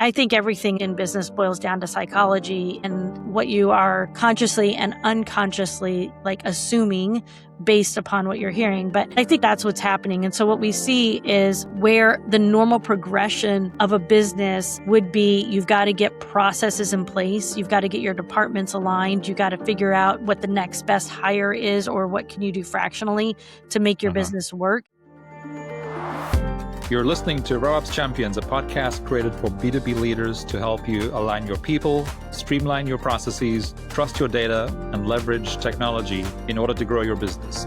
I think everything in business boils down to psychology and what you are consciously and unconsciously assuming based upon what you're hearing. But I think that's what's happening. And so what we see is where the normal progression of a business would be, you've got to get processes in place. You've got to get your departments aligned. You got to figure out what the next best hire is, or what can you do fractionally to make your business work. You're listening to RevOps Champions, a podcast created for B2B leaders to help you align your people, streamline your processes, trust your data, and leverage technology in order to grow your business.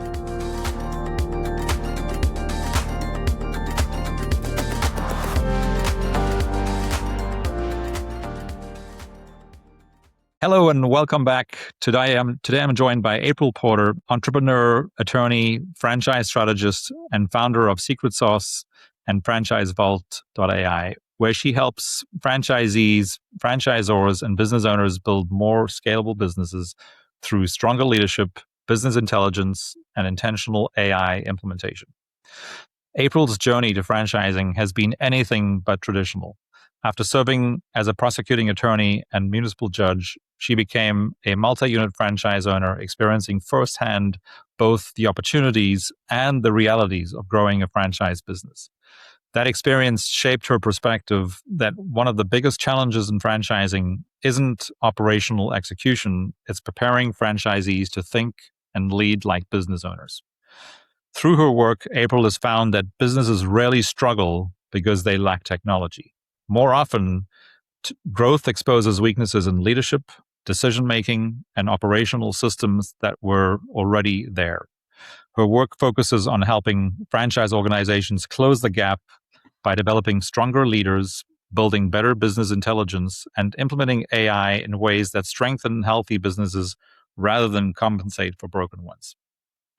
Hello and welcome back. Today I'm joined by April Porter, entrepreneur, attorney, franchise strategist, and founder of Secret Sauce and FranchiseVault.ai, where she helps franchisees, franchisors, and business owners build more scalable businesses through stronger leadership, business intelligence, and intentional AI implementation. April's journey to franchising has been anything but traditional. After serving as a prosecuting attorney and municipal judge, she became a multi-unit franchise owner, experiencing firsthand both the opportunities and the realities of growing a franchise business. That experience shaped her perspective that one of the biggest challenges in franchising isn't operational execution, it's preparing franchisees to think and lead like business owners. Through her work, April has found that businesses rarely struggle because they lack technology. More often, growth exposes weaknesses in leadership, decision-making, and operational systems that were already there. Her work focuses on helping franchise organizations close the gap by developing stronger leaders, building better business intelligence, and implementing AI in ways that strengthen healthy businesses rather than compensate for broken ones.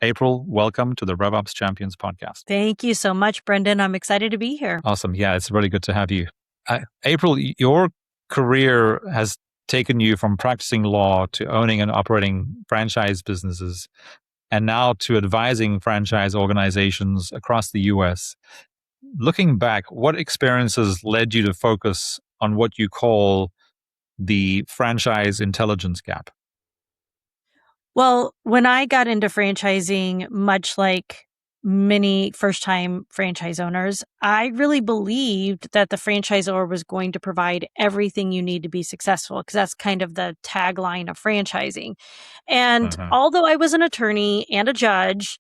April, welcome to the RevOps Champions podcast. Thank you so much, Brendan. I'm excited to be here. Awesome. Yeah, it's really good to have you. April, your career has taken you from practicing law to owning and operating franchise businesses, and now to advising franchise organizations across the US. Looking back, what experiences led you to focus on what you call the franchise intelligence gap? Well, when I got into franchising, much like many first-time franchise owners, I really believed that the franchisor was going to provide everything you need to be successful, because that's kind of the tagline of franchising. And although I was an attorney and a judge,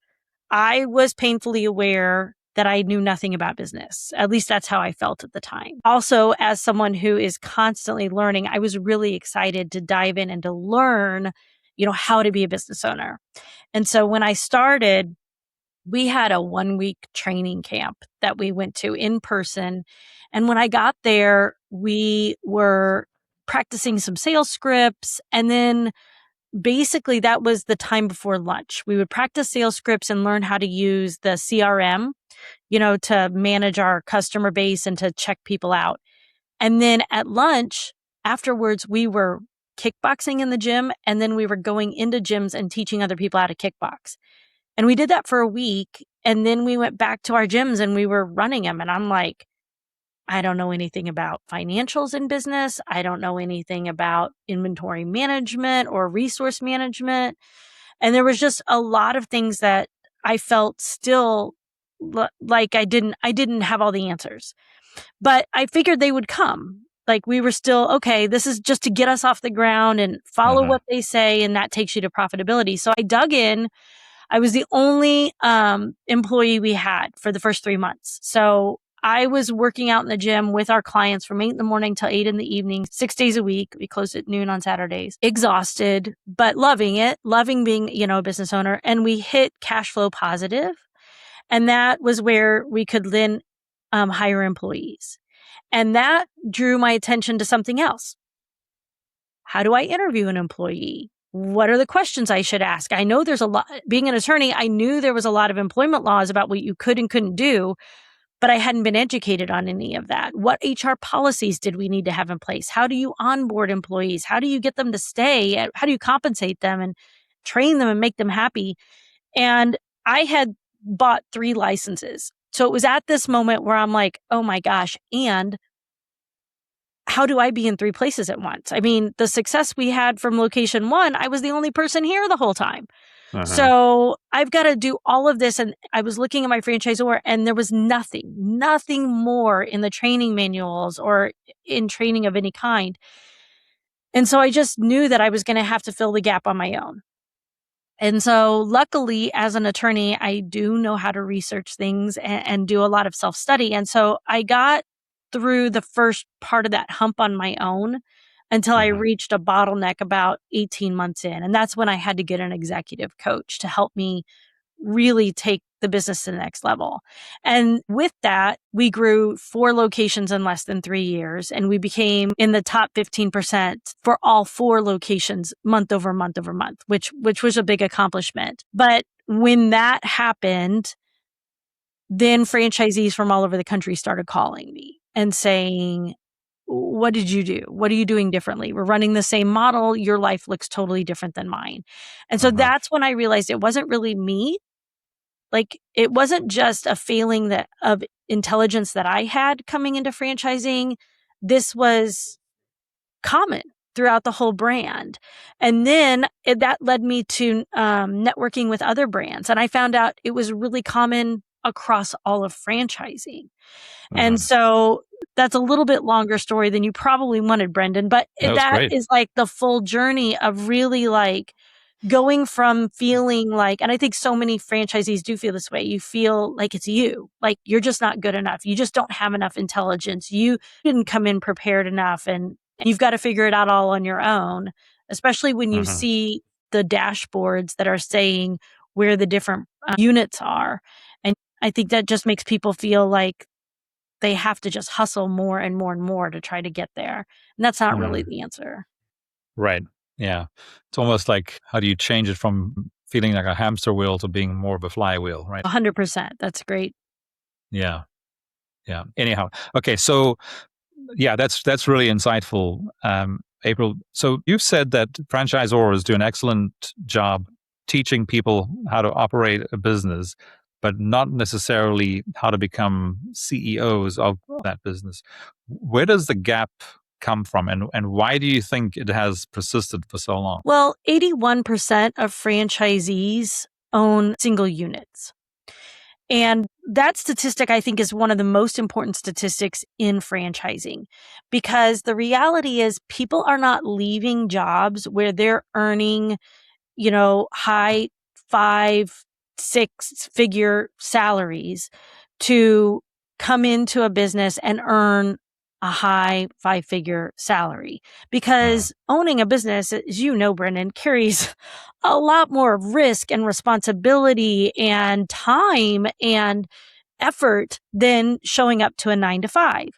I was painfully aware that I knew nothing about business. At least that's how I felt at the time. Also, as someone who is constantly learning, I was really excited to dive in and to learn, how to be a business owner. And so when I started, we had a 1-week training camp that we went to in person. And when I got there, we were practicing some sales scripts. And then basically that was the time before lunch. We would practice sales scripts and learn how to use the CRM, to manage our customer base and to check people out. And then at lunch, afterwards, we were kickboxing in the gym, and then we were going into gyms and teaching other people how to kickbox. And we did that for a week, and then we went back to our gyms and we were running them. And I'm like, I don't know anything about financials in business. I don't know anything about inventory management or resource management. And there was just a lot of things that I felt still like I didn't have all the answers. But I figured they would come. Like, we were still, okay, this is just to get us off the ground and follow what they say, and that takes you to profitability. So I dug in. I was the only employee we had for the first 3 months. So I was working out in the gym with our clients from 8 in the morning till 8 in the evening, 6 days a week. We closed at noon on Saturdays. Exhausted, but loving it, loving being, a business owner. And we hit cash flow positive. And that was where we could then hire employees. And that drew my attention to something else. How do I interview an employee? What are the questions I should ask? I know there's a lot, being an attorney, I knew there was a lot of employment laws about what you could and couldn't do, but I hadn't been educated on any of that. What HR policies did we need to have in place? How do you onboard employees? How do you get them to stay? How do you compensate them and train them and make them happy? And I had bought 3 licenses. So it was at this moment where I'm like, oh my gosh. And how do I be in 3 places at once? I mean, the success we had from location 1, I was the only person here the whole time. So I've got to do all of this. And I was looking at my franchisor and there was nothing more in the training manuals or in training of any kind. And so I just knew that I was going to have to fill the gap on my own. And so luckily, as an attorney, I do know how to research things and do a lot of self-study. And so I got through the first part of that hump on my own until I reached a bottleneck about 18 months in. And that's when I had to get an executive coach to help me really take the business to the next level. And with that, we grew 4 locations in less than 3 years. And we became in the top 15% for all 4 locations month over month over month, which was a big accomplishment. But when that happened, then franchisees from all over the country started calling me and saying, what did you do? What are you doing differently? We're running the same model. Your life looks totally different than mine. And so that's when I realized it wasn't really me. Like, it wasn't just a failing that of intelligence that I had coming into franchising. This was common throughout the whole brand. And then that led me to networking with other brands. And I found out it was really common across all of franchising. And so that's a little bit longer story than you probably wanted, Brendan, but that is like the full journey of really like going from feeling like, and I think so many franchisees do feel this way. You feel like it's you, like you're just not good enough. You just don't have enough intelligence. You didn't come in prepared enough and you've got to figure it out all on your own, especially when you see the dashboards that are saying where the different units are. And I think that just makes people feel like they have to just hustle more and more and more to try to get there. And that's not really the answer. Right. Yeah. It's almost like, how do you change it from feeling like a hamster wheel to being more of a flywheel, right? 100%. That's great. Yeah. Yeah. Anyhow. Okay. So yeah, that's really insightful, April. So you've said that franchisors do an excellent job teaching people how to operate a business, but not necessarily how to become CEOs of that business. Where does the gap come from, and why do you think it has persisted for so long? Well, 81% of franchisees own single units. And that statistic, I think, is one of the most important statistics in franchising, because the reality is people are not leaving jobs where they're earning, high 5-6 figure salaries to come into a business and earn a high 5-figure salary, because owning a business, as you know, Brendan, carries a lot more risk and responsibility and time and effort than showing up to a 9 to 5.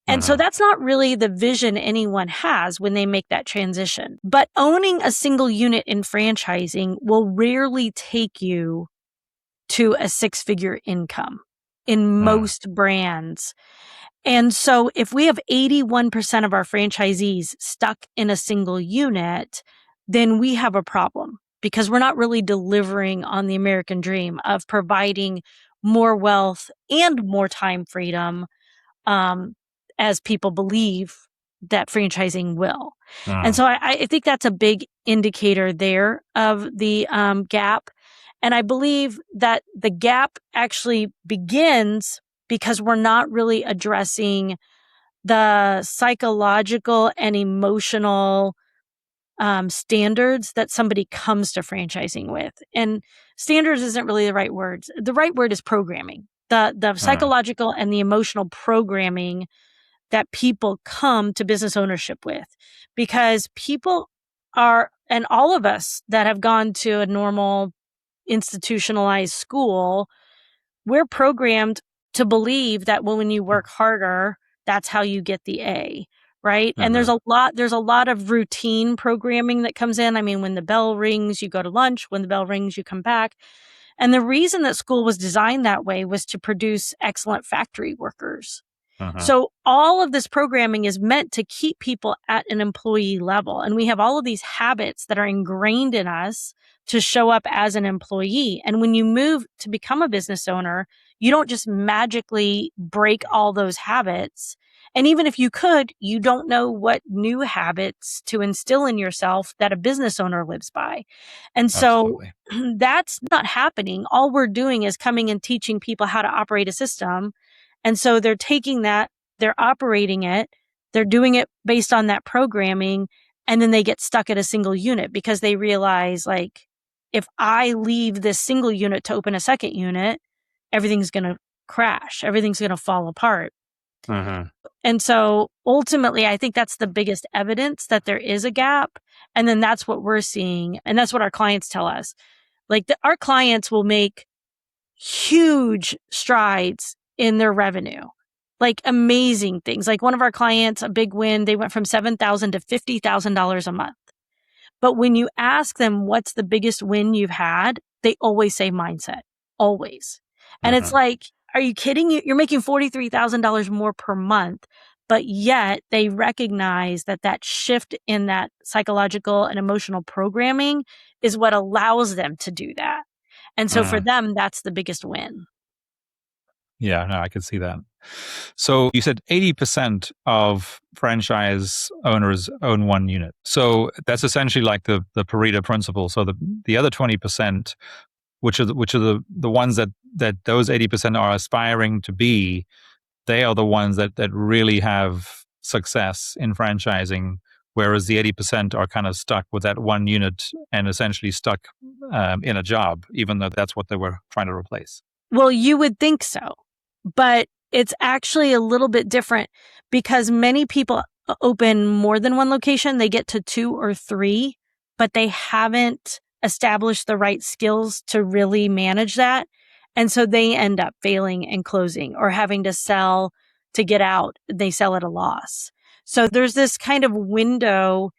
And so that's not really the vision anyone has when they make that transition. But owning a single unit in franchising will rarely take you to a 6-figure income in most brands. And so if we have 81% of our franchisees stuck in a single unit, then we have a problem, because we're not really delivering on the American dream of providing more wealth and more time freedom, as people believe that franchising will. And so I think that's a big indicator there of the gap. And I believe that the gap actually begins because we're not really addressing the psychological and emotional standards that somebody comes to franchising with. And standards isn't really the right word. The right word is programming. The psychological and the emotional programming that people come to business ownership with, because people are, and all of us that have gone to a normal institutionalized school, we're programmed to believe that when you work harder, that's how you get the A, right? And there's a lot of routine programming that comes in. I mean, when the bell rings, you go to lunch. When the bell rings, you come back. And the reason that school was designed that way was to produce excellent factory workers. So all of this programming is meant to keep people at an employee level. And we have all of these habits that are ingrained in us to show up as an employee. And when you move to become a business owner, you don't just magically break all those habits And even if you could, you don't know what new habits to instill in yourself that a business owner lives by. And so Absolutely. that's not happening. All we're doing is coming and teaching people how to operate a system. And so they're taking that, they're operating it, they're doing it based on that programming, and then they get stuck at a single unit because they realize, like, if I leave this single unit to open a second unit, everything's going to crash, everything's going to fall apart. Mm-hmm. And so ultimately, I think that's the biggest evidence that there is a gap. And then that's what we're seeing. And that's what our clients tell us. Like our clients will make huge strides in their revenue, like amazing things. Like one of our clients, a big win, they went from $7,000 to $50,000 a month. But when you ask them what's the biggest win you've had, they always say mindset, always. And it's Mm-hmm. like, are you kidding? You're making $43,000 more per month, but yet they recognize that that shift in that psychological and emotional programming is what allows them to do that. And so for Mm-hmm. them, that's the biggest win. Yeah, no, I can see that. So you said 80% of franchise owners own one unit. So that's essentially like the Pareto principle. So the other 20%, which are the ones that those 80% are aspiring to be, they are the ones that really have success in franchising, whereas the 80% are kind of stuck with that one unit and essentially stuck in a job, even though that's what they were trying to replace. Well, you would think so, but it's actually a little bit different because many people open more than one location. They get to 2 or 3, but they haven't established the right skills to really manage that. And so they end up failing and closing or having to sell to get out. They sell at a loss. So there's this kind of window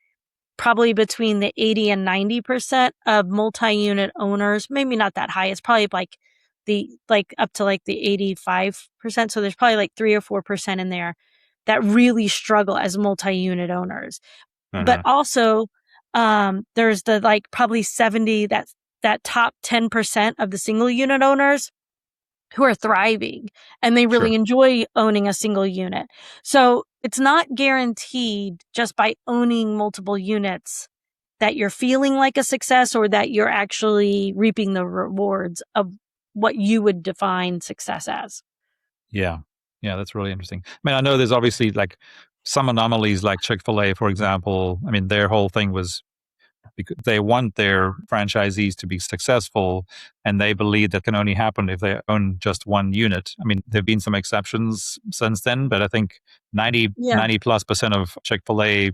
probably between the 80 and 90% of multi-unit owners, maybe not that high. It's probably like up to like the 85%. So there's probably like 3 or 4% in there that really struggle as multi-unit owners. But Mm-hmm. also, there's the like probably 70, that top 10% of the single unit owners who are thriving and they really Sure. enjoy owning a single unit. So it's not guaranteed just by owning multiple units that you're feeling like a success or that you're actually reaping the rewards of what you would define success as. Yeah. Yeah, that's really interesting. I mean, I know there's obviously like some anomalies like Chick-fil-A, for example. I mean, their whole thing was because they want their franchisees to be successful, and they believe that can only happen if they own just one unit. I mean, there have been some exceptions since then, but I think Yeah. 90+% of Chick-fil-A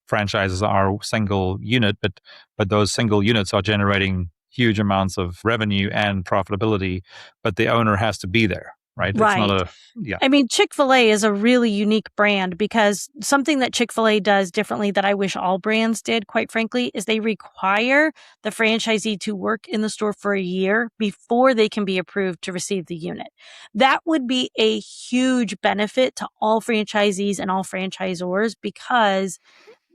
franchises are single unit, but those single units are generating huge amounts of revenue and profitability, but the owner has to be there, right? It's not Right. a, yeah. I mean, Chick-fil-A is a really unique brand because something that Chick-fil-A does differently that I wish all brands did, quite frankly, is they require the franchisee to work in the store for a year before they can be approved to receive the unit. That would be a huge benefit to all franchisees and all franchisors because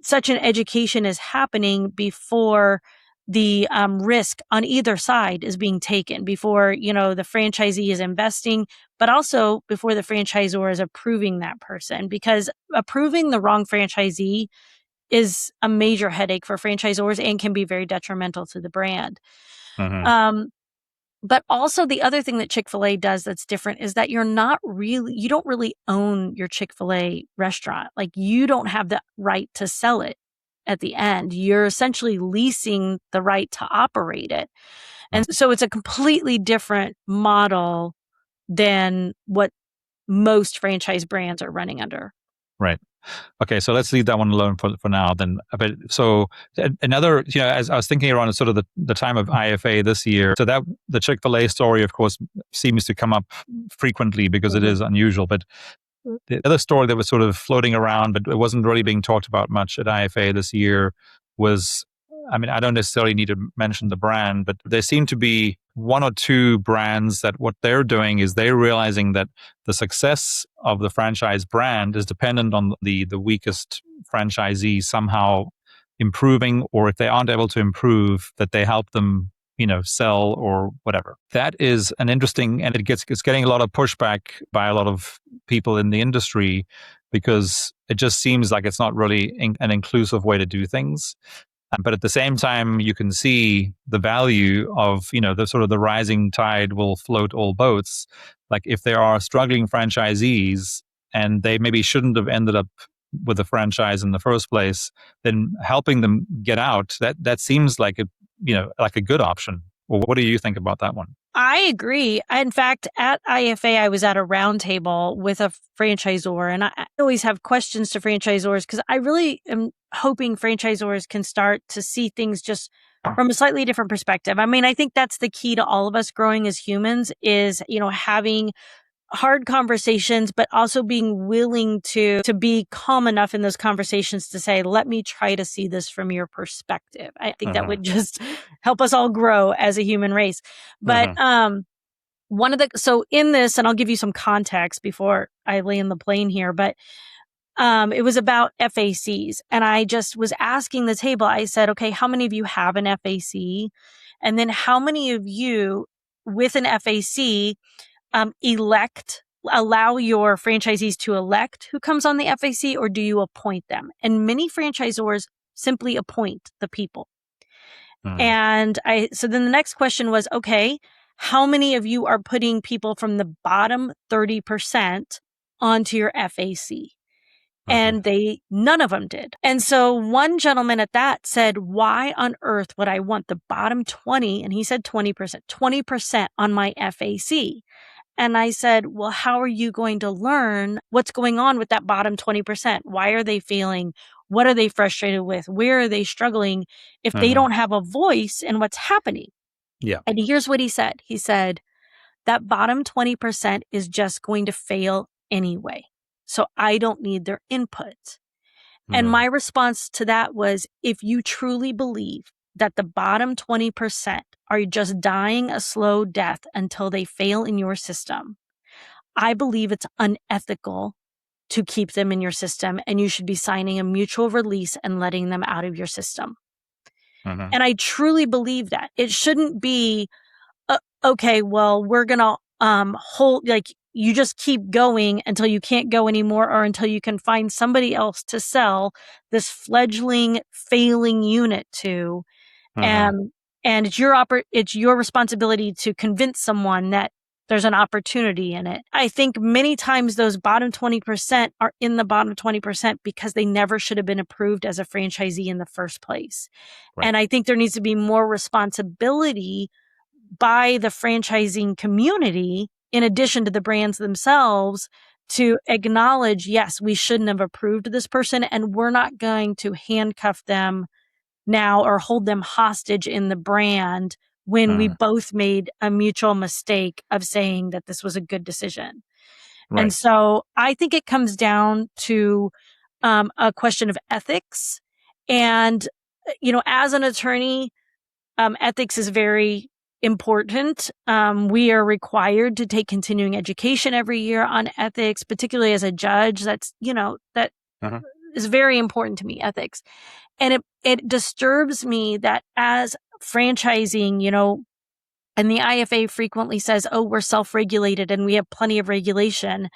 such an education is happening before the risk on either side is being taken, before the franchisee is investing, but also before the franchisor is approving that person, because approving the wrong franchisee is a major headache for franchisors and can be very detrimental to the brand. Hmm. um, but also the other thing that Chick-fil-A does that's different is that you don't really own your Chick-fil-A restaurant. Like you don't have the right to sell it at the end. You're essentially leasing the right to operate it. And so it's a completely different model than what most franchise brands are running under. Right. Okay, so let's leave that one alone for now. Then, but so another, as I was thinking around sort of the time of IFA this year, so that the Chick-fil-A story, of course, seems to come up frequently because it Mhm. is unusual. But the other story that was sort of floating around, but it wasn't really being talked about much at IFA this year was, I mean, I don't necessarily need to mention the brand, but there seem to be one or two brands that what they're doing is they're realizing that the success of the franchise brand is dependent on the weakest franchisee somehow improving, or if they aren't able to improve, that they help them, sell or whatever. That is an interesting, and it's getting a lot of pushback by a lot of people in the industry because it just seems like it's not really an inclusive way to do things. But at the same time, you can see the value of, the sort of the rising tide will float all boats. Like if there are struggling franchisees and they maybe shouldn't have ended up with a franchise in the first place, then helping them get out, that seems like like a good option. Well, what do you think about that one? I agree. In fact, at IFA, I was at a roundtable with a franchisor, and I always have questions to franchisors because I really am hoping franchisors can start to see things just from a slightly different perspective. I mean, I think that's the key to all of us growing as humans is, having hard conversations, but also being willing to be calm enough in those conversations to say, let me try to see this from your perspective. I think that would just help us all grow as a human race. But so in this, and I'll give you some context before I land the plane here, but it was about FACs. And I just was asking the table, I said, okay, how many of you have an FAC? And then how many of you with an FAC allow your franchisees to elect who comes on the FAC, or do you appoint them? And many franchisors simply appoint the people. And so then the next question was, okay, how many of you are putting people from the bottom 30% onto your FAC? And none of them did. And so one gentleman at that said, why on earth would I want the bottom 20? And he said 20% on my FAC. And I said, well, how are you going to learn what's going on with that bottom 20%? Why are they failing? What are they frustrated with? Where are they struggling if they don't have a voice in what's happening? Yeah. And here's what he said. He said, that bottom 20% is just going to fail anyway. So I don't need their input. And my response to that was, if you truly believe that the bottom 20% are just dying a slow death until they fail in your system, I believe it's unethical to keep them in your system, and you should be signing a mutual release and letting them out of your system. And I truly believe that. It shouldn't be, okay, well, we're going to hold, like, you just keep going until you can't go anymore, or until you can find somebody else to sell this fledgling, failing unit to. And it's your responsibility to convince someone that there's an opportunity in it. I think many times those bottom 20% are in the bottom 20% because they never should have been approved as a franchisee in the first place. Right. And I think there needs to be more responsibility by the franchising community, in addition to the brands themselves, to acknowledge, yes, we shouldn't have approved this person, and we're not going to handcuff them now or hold them hostage in the brand when we both made a mutual mistake of saying that this was a good decision. Right. And so I think it comes down to a question of ethics. And, as an attorney, ethics is very important. We are required to take continuing education every year on ethics, particularly as a judge. That's, is very important to me, ethics. And it disturbs me that as franchising, and the IFA frequently says, oh, we're self-regulated and we have plenty of regulation.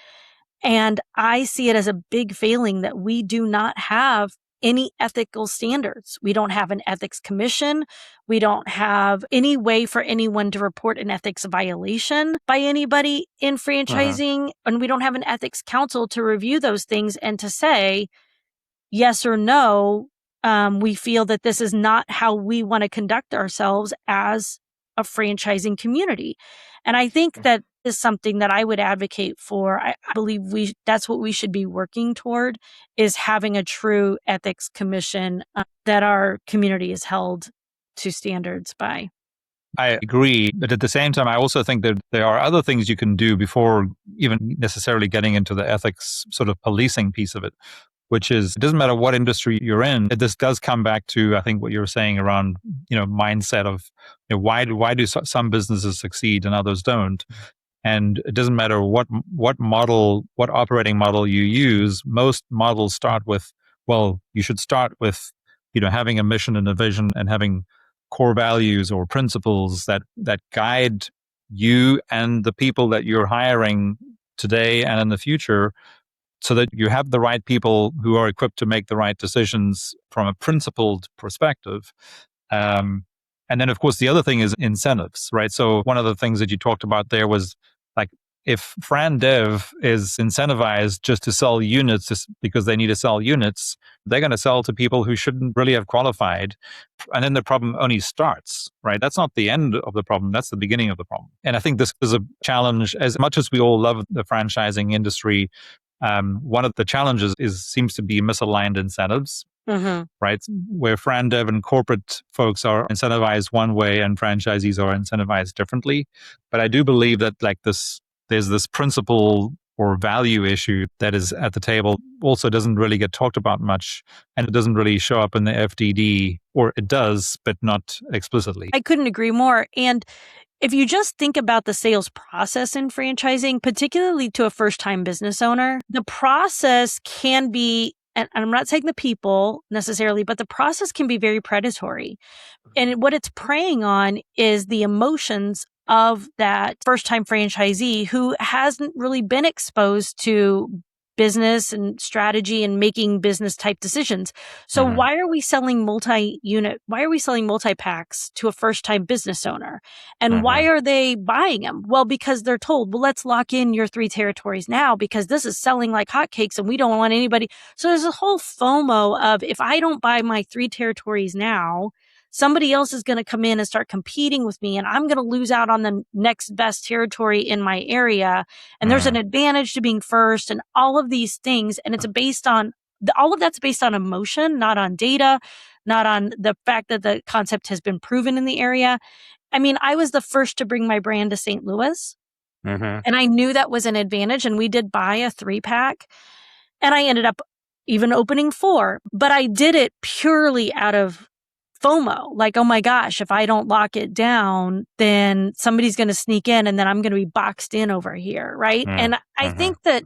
And I see it as a big failing that we do not have any ethical standards. We don't have an ethics commission. We don't have any way for anyone to report an ethics violation by anybody in franchising. And we don't have an ethics council to review those things and to say yes or no. We feel that this is not how we want to conduct ourselves as a franchising community. And I think that is something that I would advocate for. I believe that's what we should be working toward, is having a true ethics commission that our community is held to standards by. I agree. But at the same time, I also think that there are other things you can do before even necessarily getting into the ethics sort of policing piece of it, which is, it doesn't matter what industry you're in. This does come back to, I think, what you were saying around, mindset of, why do some businesses succeed and others don't? And it doesn't matter what operating model you use. Most models start with, well, you should start with, having a mission and a vision and having core values or principles that guide you and the people that you're hiring today and in the future, so that you have the right people who are equipped to make the right decisions from a principled perspective. And then, of course, the other thing is incentives, right? So one of the things that you talked about there was like, if Fran Dev is incentivized just to sell units just because they need to sell units, they're going to sell to people who shouldn't really have qualified. And then the problem only starts, right? That's not the end of the problem. That's the beginning of the problem. And I think this is a challenge. As much as we all love the franchising industry, one of the challenges seems to be misaligned incentives. Mm-hmm. Right? Where Fran Dev and corporate folks are incentivized one way and franchisees are incentivized differently. But I do believe that there's this principle or value issue that is at the table, also doesn't really get talked about much, and it doesn't really show up in the FDD, or it does, but not explicitly. I couldn't agree more. And if you just think about the sales process in franchising, particularly to a first-time business owner, the process can be, and I'm not saying the people necessarily, but the process can be very predatory. And what it's preying on is the emotions of that first-time franchisee who hasn't really been exposed to business and strategy and making business type decisions. So why are we selling multi-unit? Why are we selling multi-packs to a first-time business owner? And why are they buying them? Well, because they're told, well, let's lock in your 3 territories now because this is selling like hotcakes and we don't want anybody. So there's a whole FOMO of, if I don't buy my 3 territories now, somebody else is going to come in and start competing with me, and I'm going to lose out on the next best territory in my area. And there's an advantage to being first and all of these things. And it's based on all of that's based on emotion, not on data, not on the fact that the concept has been proven in the area. I mean, I was the first to bring my brand to St. Louis, and I knew that was an advantage. And we did buy a 3-pack, and I ended up even opening 4, but I did it purely out of FOMO, like, oh my gosh, if I don't lock it down, then somebody's going to sneak in and then I'm going to be boxed in over here, right? And I think that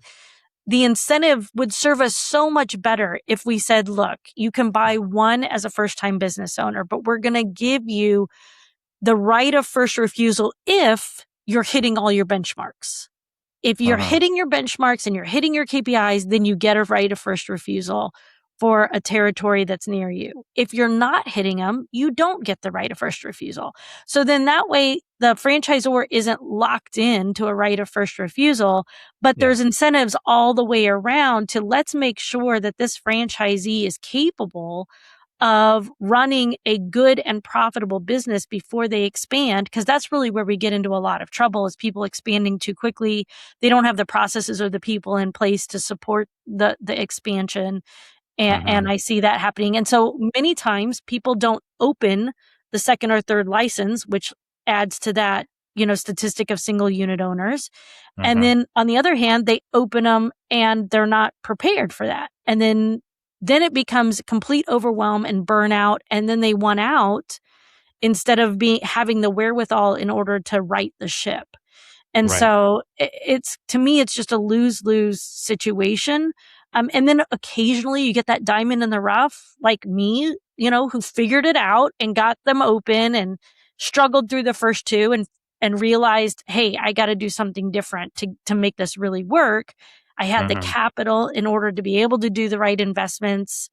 the incentive would serve us so much better if we said, look, you can buy 1 as a first-time business owner, but we're going to give you the right of first refusal if you're hitting all your benchmarks. If you're hitting your benchmarks and you're hitting your KPIs, then you get a right of first refusal for a territory that's near you. If you're not hitting them, you don't get the right of first refusal. So then that way, the franchisor isn't locked in to a right of first refusal, but there's incentives all the way around to, let's make sure that this franchisee is capable of running a good and profitable business before they expand, because that's really where we get into a lot of trouble, is people expanding too quickly. They don't have the processes or the people in place to support the expansion. And I see that happening. And so many times people don't open the second or third license, which adds to that, statistic of single unit owners. And then on the other hand, they open them and they're not prepared for that. And then it becomes complete overwhelm and burnout. And then they want out instead of having the wherewithal in order to right the ship. And so to me, it's just a lose-lose situation. And then occasionally you get that diamond in the rough, like me, who figured it out and got them open and struggled through the first 2 and realized, hey, I got to do something different to make this really work. I had the capital in order to be able to do the right investments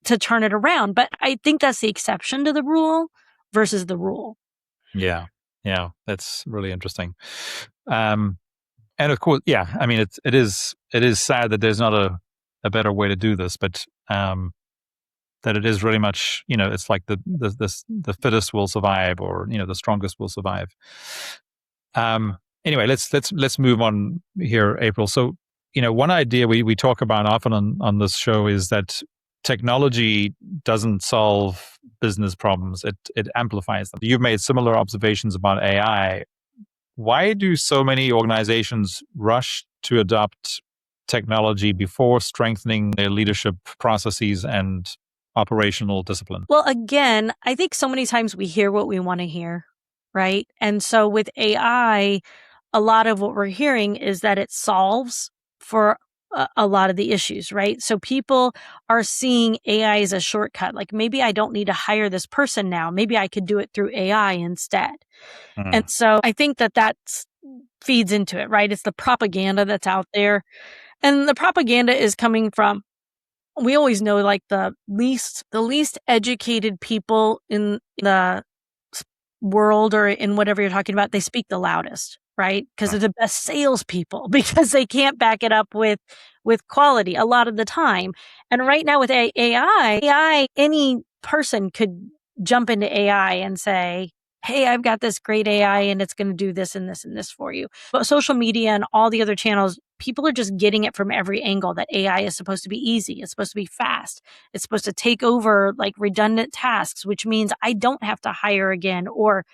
to turn it around. But I think that's the exception to the rule versus the rule. Yeah. That's really interesting. And of course, I mean, it is sad that there's not a better way to do this, but that it is really much, it's like the fittest will survive, or the strongest will survive. Anyway, let's move on here, April. So one idea we talk about often on this show is that technology doesn't solve business problems; it amplifies them. You've made similar observations about AI. Why do so many organizations rush to adopt technology before strengthening their leadership processes and operational discipline? Well, again, I think so many times we hear what we want to hear, right? And so with AI, a lot of what we're hearing is that it solves for a lot of the issues, right? So people are seeing AI as a shortcut. Like, maybe I don't need to hire this person now. Maybe I could do it through AI instead. And Mm. so I think that feeds into it, right? It's the propaganda that's out there. And the propaganda is coming from, we always know, like, the least educated people in the world, or in whatever you're talking about, they speak the loudest, right? Because they're the best salespeople, because they can't back it up with quality a lot of the time. And right now with AI, any person could jump into AI and say, "Hey, I've got this great AI and it's going to do this and this and this for you." But social media and all the other channels, people are just getting it from every angle, that AI is supposed to be easy. It's supposed to be fast. It's supposed to take over like redundant tasks, which means I don't have to hire again, or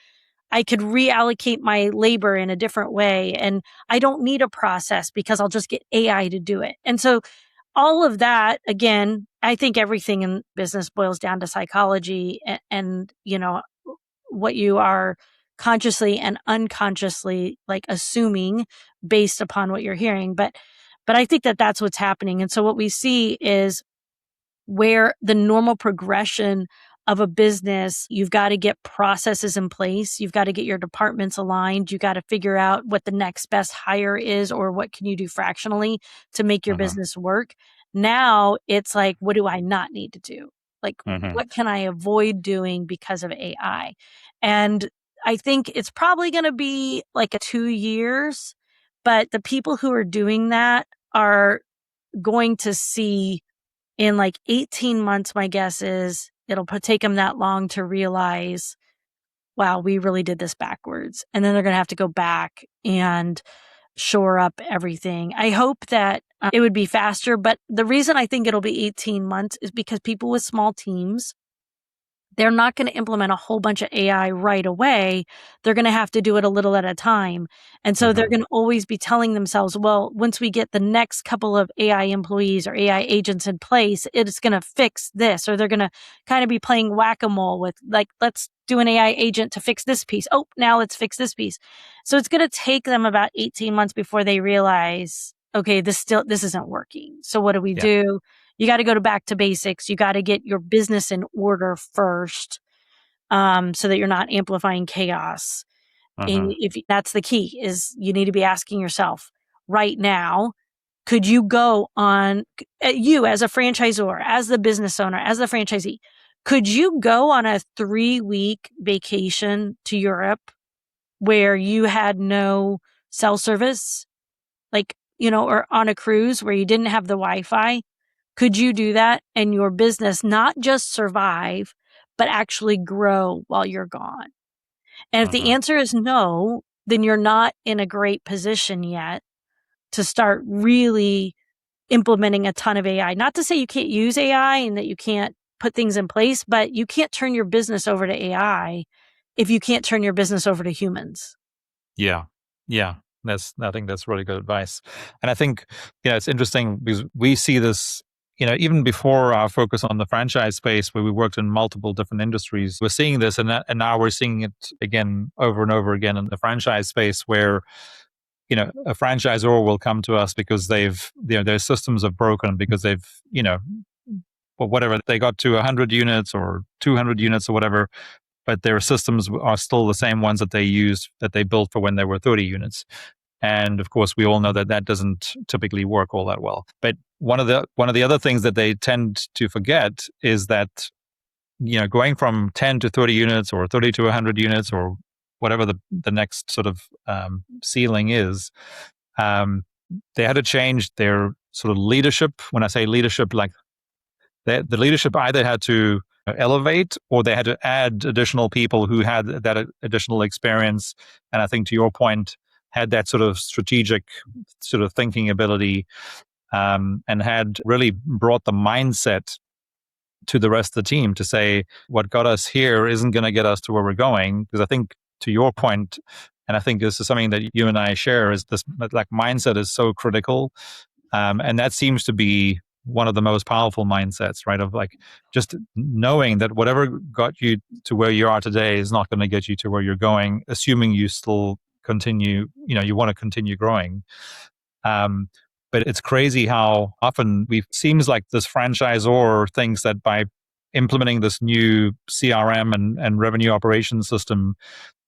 I could reallocate my labor in a different way. And I don't need a process because I'll just get AI to do it. And so all of that, again, I think everything in business boils down to psychology, and what you are consciously and unconsciously like assuming based upon what you're hearing. But I think that that's what's happening. And so what we see is, where the normal progression of a business, you've got to get processes in place. You've got to get your departments aligned. You got to figure out what the next best hire is, or what can you do fractionally to make your Mhm. business work. Now it's like, what do I not need to do? Like, Mhm. what can I avoid doing because of AI? And I think it's probably going to be like a 2 years, but the people who are doing that are going to see, in like 18 months, my guess is it'll take them that long to realize, wow, we really did this backwards. And then they're going to have to go back and shore up everything. I hope that it would be faster, but the reason I think it'll be 18 months is because people with small teams, they're not going to implement a whole bunch of AI right away. They're going to have to do it a little at a time. And so they're Mhm. going to always be telling themselves, well, once we get the next couple of AI employees or AI agents in place, it's going to fix this. Or they're going to kind of be playing whack-a-mole with, like, let's do an AI agent to fix this piece. Oh, now let's fix this piece. So it's going to take them about 18 months before they realize, okay, this isn't working. So what do we Yeah. do? You got to go back to basics. You got to get your business in order first, so that you're not amplifying chaos. And Mhm. if that's the key, is you need to be asking yourself right now, could you go on, you as a franchisor, as the business owner, as the franchisee, could you go on a 3-week vacation to Europe where you had no cell service, like, or on a cruise where you didn't have the Wi-Fi? Could you do that and your business not just survive, but actually grow while you're gone? And if the Mhm. answer is no, then you're not in a great position yet to start really implementing a ton of AI. Not to say you can't use AI and that you can't put things in place, but you can't turn your business over to AI if you can't turn your business over to humans. Yeah. Yeah. I think that's really good advice. And I think, it's interesting because we see this, even before our focus on the franchise space where we worked in multiple different industries, we're seeing this and now we're seeing it again over and over again in the franchise space where, a franchisor will come to us because their systems are broken because they've, or whatever, they got to 100 units or 200 units or whatever, but their systems are still the same ones that they used, that they built for when they were 30 units. And of course, we all know that that doesn't typically work all that well. But one of the other things that they tend to forget is that, going from 10 to 30 units or 30 to 100 units or whatever the next sort of ceiling is, um, they had to change their sort of leadership. When I say leadership, like the leadership either had to elevate or they had to add additional people who had that additional experience. And I think to your point, had that sort of strategic sort of thinking ability, and had really brought the mindset to the rest of the team to say, what got us here isn't going to get us to where we're going. Because I think to your point, and I think this is something that you and I share, is this, like, mindset is so critical. And that seems to be one of the most powerful mindsets, right? Of like just knowing that whatever got you to where you are today is not going to get you to where you're going, assuming you still continue, you want to continue growing. Um, But it's crazy how often seems like this franchisor thinks that by implementing this new CRM and revenue operations system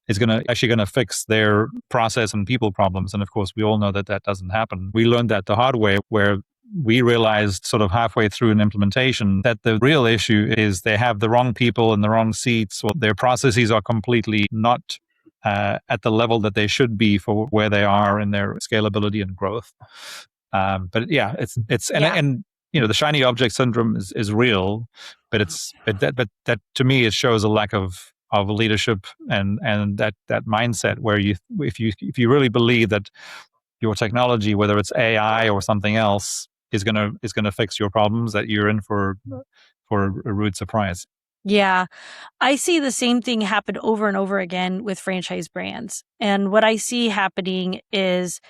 is actually going to fix their process and people problems. And of course, we all know that that doesn't happen. We learned that the hard way, where we realized sort of halfway through an implementation that the real issue is they have the wrong people in the wrong seats, or their processes are completely not at the level that they should be for where they are in their scalability and growth. But yeah, it's Yeah. and the shiny object syndrome is real, but that to me, it shows a lack of leadership and that mindset where if you really believe that your technology, whether it's AI or something else, is gonna fix your problems, that you're in for a rude surprise. Yeah. I see the same thing happen over and over again with franchise brands. And what I see happening is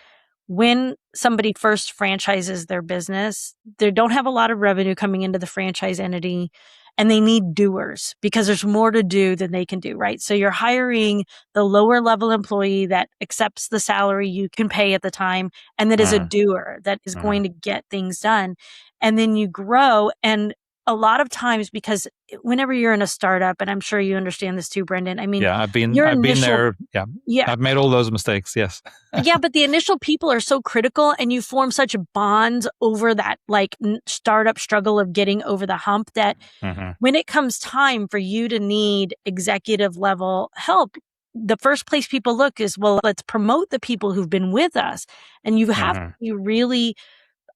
when somebody first franchises their business, they don't have a lot of revenue coming into the franchise entity, and they need doers because there's more to do than they can do, right? So you're hiring the lower level employee that accepts the salary you can pay at the time, and that is a doer that is going to get things done. And then you grow. And a lot of times, because whenever you're in a startup, and I'm sure you understand this too, Brendan, I mean, Yeah, I've been your been initial, there. Yeah, yeah, I've made all those mistakes. Yes. yeah, but the initial people are so critical, and you form such bonds over that like startup struggle of getting over the hump, that when it comes time for you to need executive level help, the first place people look is, well, let's promote the people who've been with us. And you have to be really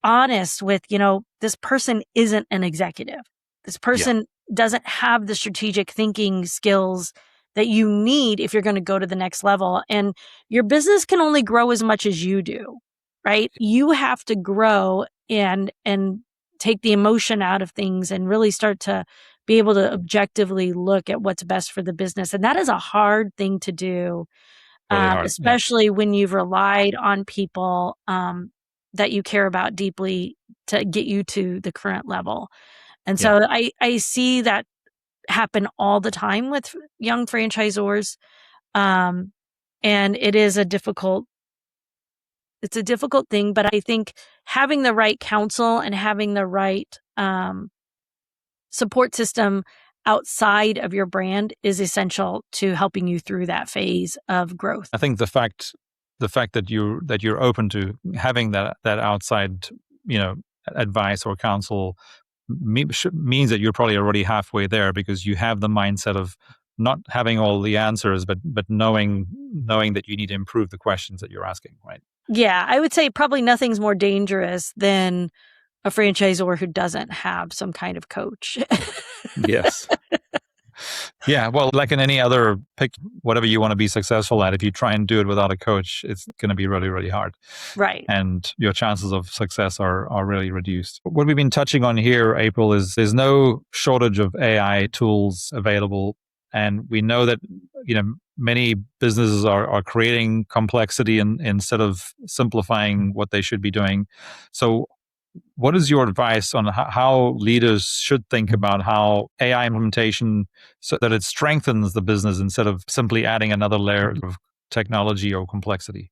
honest with, this person isn't an executive. This person doesn't have the strategic thinking skills that you need if you're going to go to the next level. And your business can only grow as much as you do, right? You have to grow and take the emotion out of things and really start to be able to objectively look at what's best for the business. And that is a hard thing to do, Really hard. Yeah. especially when you've relied on people that you care about deeply to get you to the current level. And so I see that happen all the time with young franchisors. And it is it's a difficult thing, but I think having the right counsel and having the right support system outside of your brand is essential to helping you through that phase of growth. I think the fact that you're open to having that outside, advice or counsel means that you're probably already halfway there, because you have the mindset of not having all the answers, but knowing that you need to improve the questions that you're asking, right? Yeah, I would say probably nothing's more dangerous than a franchisor who doesn't have some kind of coach. Yes. Yeah, well, like in any other, pick whatever you want to be successful at. If you try and do it without a coach, it's going to be really, really hard. Right. And your chances of success are really reduced. What we've been touching on here, April, is there's no shortage of AI tools available. And we know that, many businesses are creating complexity instead of simplifying what they should be doing. So what is your advice on how leaders should think about how AI implementation, so that it strengthens the business instead of simply adding another layer of technology or complexity?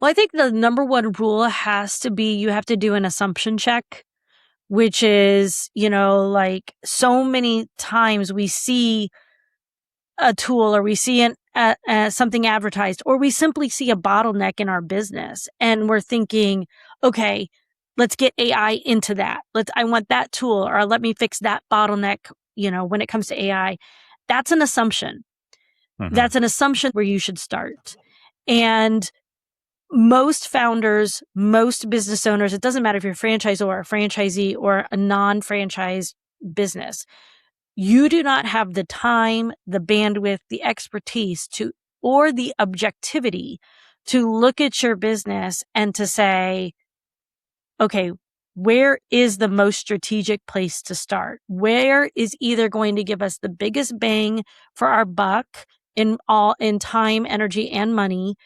Well, I think the number one rule has to be you have to do an assumption check, which is, like so many times we see a tool or we see something advertised, or we simply see a bottleneck in our business and we're thinking, okay, let's get AI into that. I want that tool, or let me fix that bottleneck, when it comes to AI. That's an assumption. That's an assumption where you should start. And most founders, most business owners, it doesn't matter if you're a franchisor or a franchisee or a non-franchise business, you do not have the time, the bandwidth, the expertise or the objectivity to look at your business and to say, okay, where is the most strategic place to start? Where is either going to give us the biggest bang for our buck in time, energy, and money?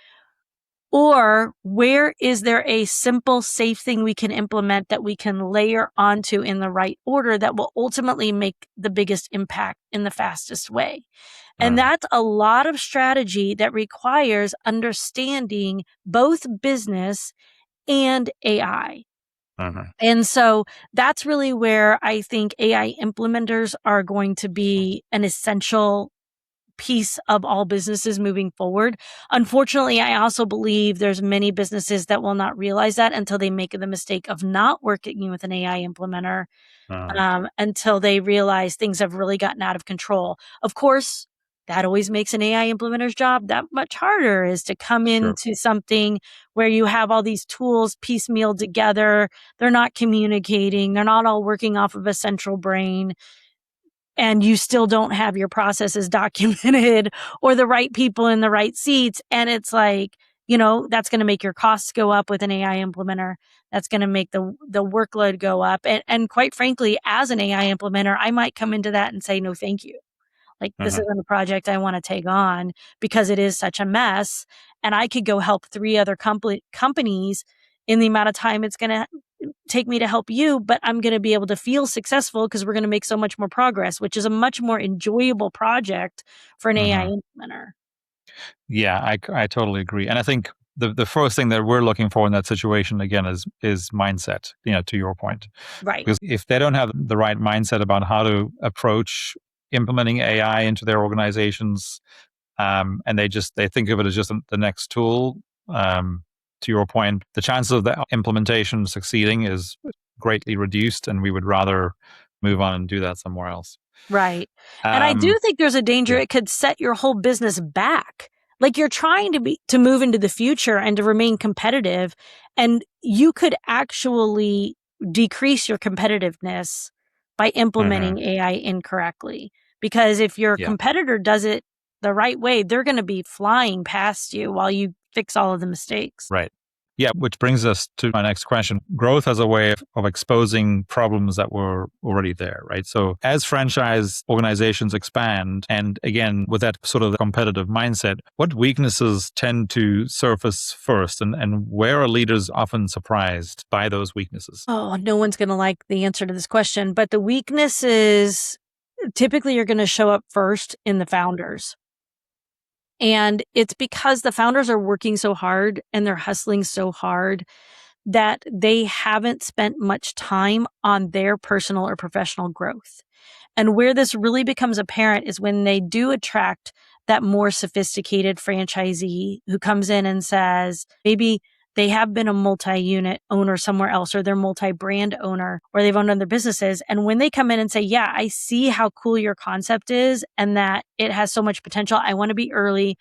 Or where is there a simple, safe thing we can implement that we can layer onto in the right order that will ultimately make the biggest impact in the fastest way? And that's a lot of strategy that requires understanding both business and AI. Mhm. And so that's really where I think AI implementers are going to be an essential piece of all businesses moving forward. Unfortunately, I also believe there's many businesses that will not realize that until they make the mistake of not working with an AI implementer, Mhm. until they realize things have really gotten out of control. Of course, that always makes an AI implementer's job that much harder, is to come Sure. into something where you have all these tools piecemealed together. They're not communicating. They're not all working off of a central brain, and you still don't have your processes documented or the right people in the right seats. And it's like, that's going to make your costs go up with an AI implementer. That's going to make the workload go up. And quite frankly, as an AI implementer, I might come into that and say, no, thank you. Like, this Mhm. isn't a project I want to take on because it is such a mess. And I could go help three other companies in the amount of time it's going to take me to help you, but I'm going to be able to feel successful because we're going to make so much more progress, which is a much more enjoyable project for an AI Mhm. implementer. Yeah, I totally agree. And I think the first thing that we're looking for in that situation again is mindset, to your point. Right. Because if they don't have the right mindset about how to approach implementing AI into their organizations, and they think of it as just the next tool, to your point, the chances of the implementation succeeding is greatly reduced, and we would rather move on and do that somewhere else. Right. And I do Um, think there's a danger yeah. it could set your whole business back. Like, you're trying to move into the future and to remain competitive, and you could actually decrease your competitiveness by Mhm. implementing AI incorrectly. Because if your Yeah. competitor does it the right way, they're going to be flying past you while you fix all of the mistakes. Right. Yeah, which brings us to my next question. Growth as a way of exposing problems that were already there, right? So as franchise organizations expand, and again, with that sort of competitive mindset, what weaknesses tend to surface first, and where are leaders often surprised by those weaknesses? Oh, no one's going to like the answer to this question, but the weaknesses typically are going to show up first in the founders. And it's because the founders are working so hard and they're hustling so hard that they haven't spent much time on their personal or professional growth. And where this really becomes apparent is when they do attract that more sophisticated franchisee who comes in and says, maybe they have been a multi-unit owner somewhere else, or they're multi-brand owner, or they've owned other businesses. And when they come in and say, yeah, I see how cool your concept is and that it has so much potential. I want to be early.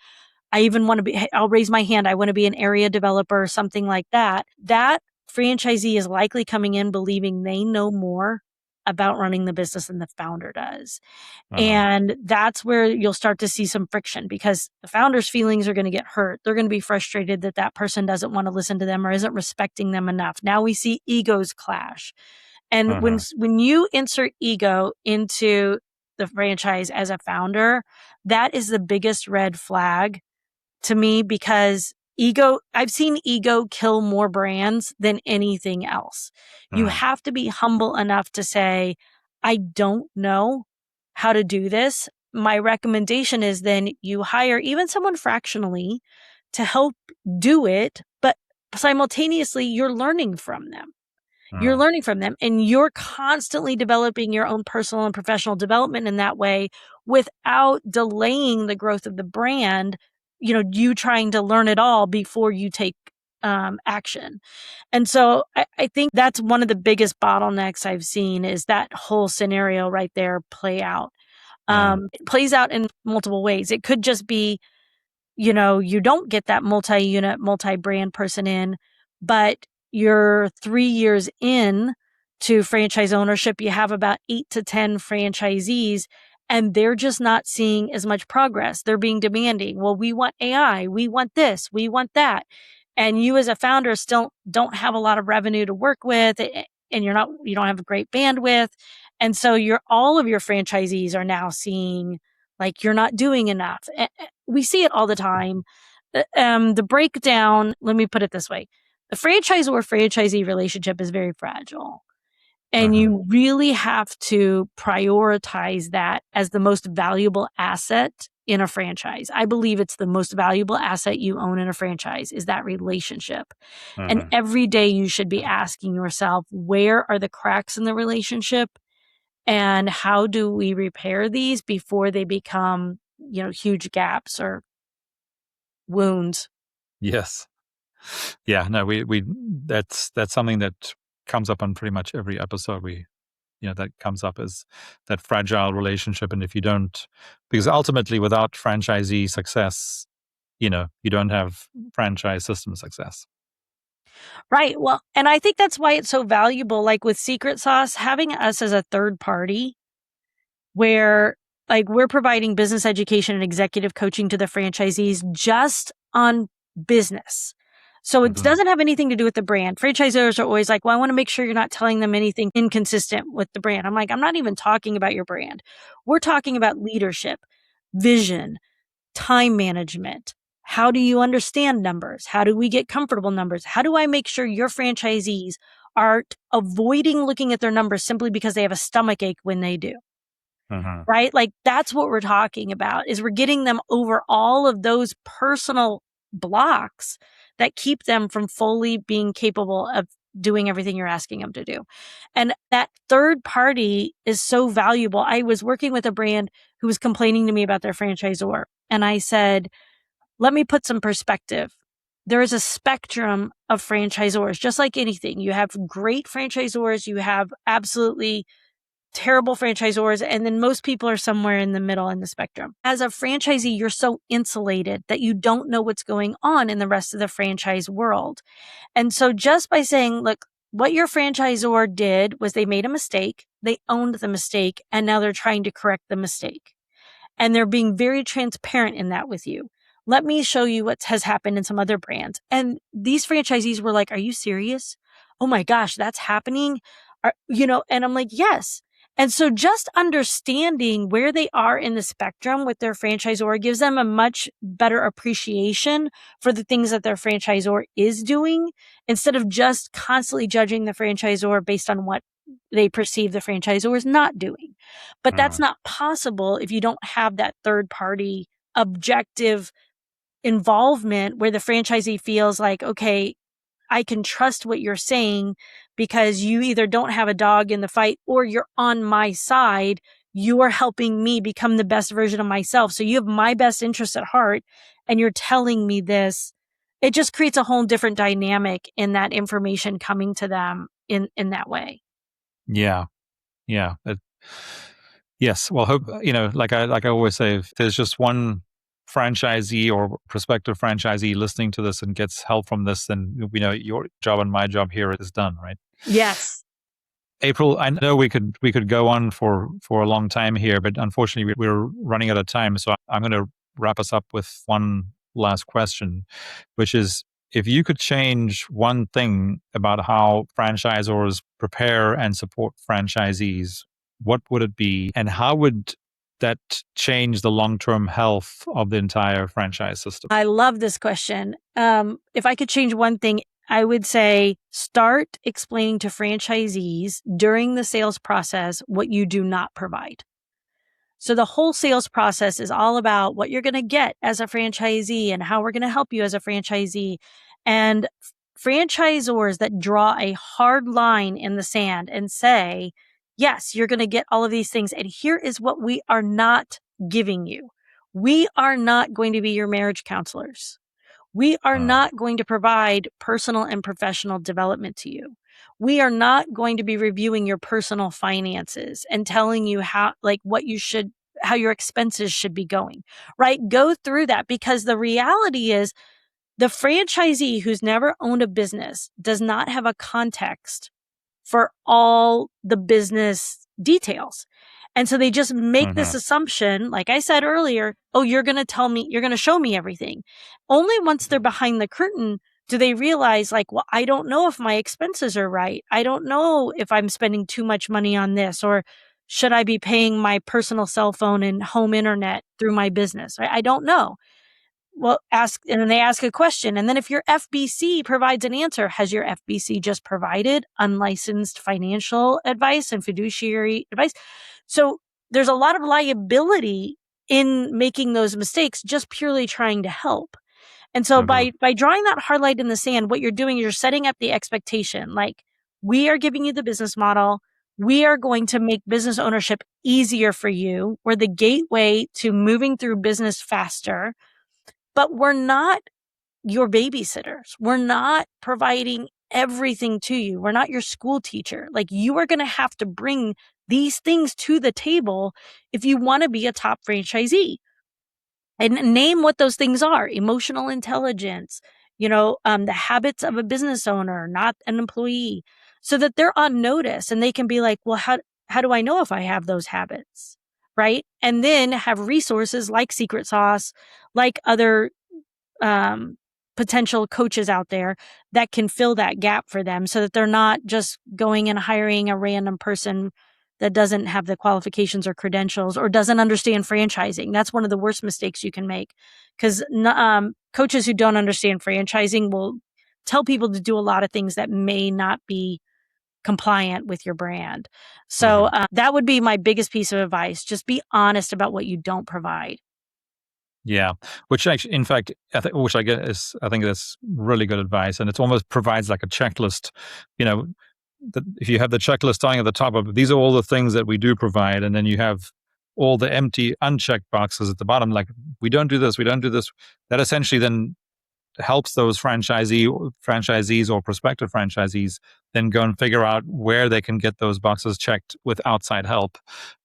I even want to be, I'll raise my hand. I want to be an area developer or something like that. That franchisee is likely coming in believing they know more about running the business than the founder does. Mhm. And that's where you'll start to see some friction, because the founder's feelings are going to get hurt. They're going to be frustrated that that person doesn't want to listen to them or isn't respecting them enough. Now we see egos clash. And when Mhm. when you insert ego into the franchise as a founder, that is the biggest red flag to me, because I've seen ego kill more brands than anything else. You Mhm. have to be humble enough to say, I don't know how to do this. My recommendation is then you hire even someone fractionally to help do it, but simultaneously you're learning from them. You're Mhm. learning from them, and you're constantly developing your own personal and professional development in that way without delaying the growth of the brand, you trying to learn it all before you take action. And so I think that's one of the biggest bottlenecks I've seen, is that whole scenario right there play out. Mhm. It plays out in multiple ways. It could just be, you don't get that multi-unit, multi-brand person in, but you're 3 years in to franchise ownership. You have about 8 to 10 franchisees, and they're just not seeing as much progress. They're being demanding. Well, we want AI, we want this, we want that. And you as a founder still don't have a lot of revenue to work with, and you don't have a great bandwidth. And so all of your franchisees are now seeing like you're not doing enough. We see it all the time. The breakdown, let me put it this way. The franchisor franchisee relationship is very fragile. And Mhm. you really have to prioritize that as the most valuable asset in a franchise. I believe it's the most valuable asset you own in a franchise is that relationship. And Mm-hmm. every day you should be asking yourself, where are the cracks in the relationship? And how do we repair these before they become, huge gaps or wounds? Yes. Yeah. No, we that's something that comes up on pretty much every episode. That comes up as that fragile relationship, and if you don't, because ultimately, without franchisee success, you don't have franchise system success. Right. Well, and I think that's why it's so valuable. Like with Secret Sauce, having us as a third party where like we're providing business education and executive coaching to the franchisees just on business. So it Mm-hmm. doesn't have anything to do with the brand. Franchisors are always like, well, I want to make sure you're not telling them anything inconsistent with the brand. I'm like, I'm not even talking about your brand. We're talking about leadership, vision, time management. How do you understand numbers? How do we get comfortable numbers? How do I make sure your franchisees aren't avoiding looking at their numbers simply because they have a stomach ache when they do? Mm-hmm. Right? Like that's what we're talking about is we're getting them over all of those personal blocks that keep them from fully being capable of doing everything you're asking them to do. And that third party is so valuable. I was working with a brand who was complaining to me about their franchisor. And I said, let me put some perspective. There is a spectrum of franchisors, just like anything. You have great franchisors, you have absolutely terrible franchisors, and then most people are somewhere in the middle in the spectrum. As a franchisee, you're so insulated that you don't know what's going on in the rest of the franchise world. And so just by saying, look, what your franchisor did was they made a mistake, they owned the mistake, and now they're trying to correct the mistake. And they're being very transparent in that with you. Let me show you what has happened in some other brands. And these franchisees were like, are you serious? Oh my gosh, that's happening. And I'm like, yes. And so just understanding where they are in the spectrum with their franchisor gives them a much better appreciation for the things that their franchisor is doing instead of just constantly judging the franchisor based on what they perceive the franchisor is not doing. But that's Mm-hmm. not possible if you don't have that third party objective involvement where the franchisee feels like, okay, I can trust what you're saying because you either don't have a dog in the fight or you're on my side. You are helping me become the best version of myself. So you have my best interest at heart and you're telling me this. It just creates a whole different dynamic in that information coming to them in that way. Yeah. Yeah. Yes. Well, hope, like I always say, if there's just one franchisee or prospective franchisee listening to this and gets help from this, then we know your job and my job here is done, right? Yes. April, I know we could go on for a long time here, but unfortunately we're running out of time. So I'm going to wrap us up with one last question, which is, if you could change one thing about how franchisors prepare and support franchisees, what would it be? And how would that change the long-term health of the entire franchise system? I love this question. If I could change one thing, I would say start explaining to franchisees during the sales process what you do not provide. So the whole sales process is all about what you're going to get as a franchisee and how we're going to help you as a franchisee. And franchisors that draw a hard line in the sand and say, yes, you're going to get all of these things. And here is what we are not giving you. We are not going to be your marriage counselors. We are Uh, not going to provide personal and professional development to you. We are not going to be reviewing your personal finances and telling you how your expenses should be going, right? Go through that because the reality is the franchisee who's never owned a business does not have a context for all the business details. And so they just make this mhm. assumption, like I said earlier, oh, you're going to show me everything. Only once they're behind the curtain do they realize, like, well, I don't know if my expenses are right. I don't know if I'm spending too much money on this, or should I be paying my personal cell phone and home internet through my business? Right? I don't know. Well, and then they ask a question. And then if your FBC provides an answer, has your FBC just provided unlicensed financial advice and fiduciary advice? So there's a lot of liability in making those mistakes, just purely trying to help. And so by drawing that hard line in the sand, what you're doing is you're setting up the expectation. Like, we are giving you the business model. We are going to make business ownership easier for you. We're the gateway to moving through business faster, but we're not your babysitters. We're not providing everything to you. We're not your school teacher. Like, you are going to have to bring these things to the table if you want to be a top franchisee. And name what those things are: emotional intelligence, the habits of a business owner, not an employee, so that they're on notice and they can be like, well, how do I know if I have those habits? Right. And then have resources like Secret Sauce, like other potential coaches out there that can fill that gap for them, so that they're not just going and hiring a random person that doesn't have the qualifications or credentials or doesn't understand franchising. That's one of the worst mistakes you can make, because coaches who don't understand franchising will tell people to do a lot of things that may not be compliant with your brand. So that would be my biggest piece of advice. Just be honest about what you don't provide. Yeah, which actually, in fact, I think that's really good advice, and it almost provides like a checklist. You know, that if you have the checklist starting at the top of it, these are all the things that we do provide, and then you have all the empty, unchecked boxes at the bottom, like we don't do this, we don't do this. That essentially then helps those franchisees or prospective franchisees then go and figure out where they can get those boxes checked with outside help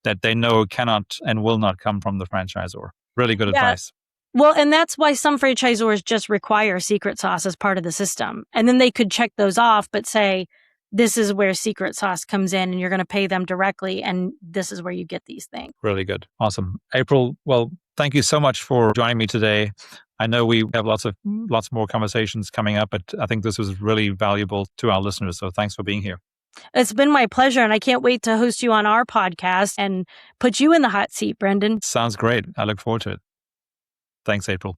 that they know cannot and will not come from the franchisor. Really good Yeah. advice. Well, and that's why some franchisors just require Secret Sauce as part of the system. And then they could check those off, but say, this is where Secret Sauce comes in and you're going to pay them directly. And this is where you get these things. Really good. Awesome. April, well, thank you so much for joining me today. I know we have lots more conversations coming up, but I think this was really valuable to our listeners. So thanks for being here. It's been my pleasure. And I can't wait to host you on our podcast and put you in the hot seat, Brendan. Sounds great. I look forward to it. Thanks, April.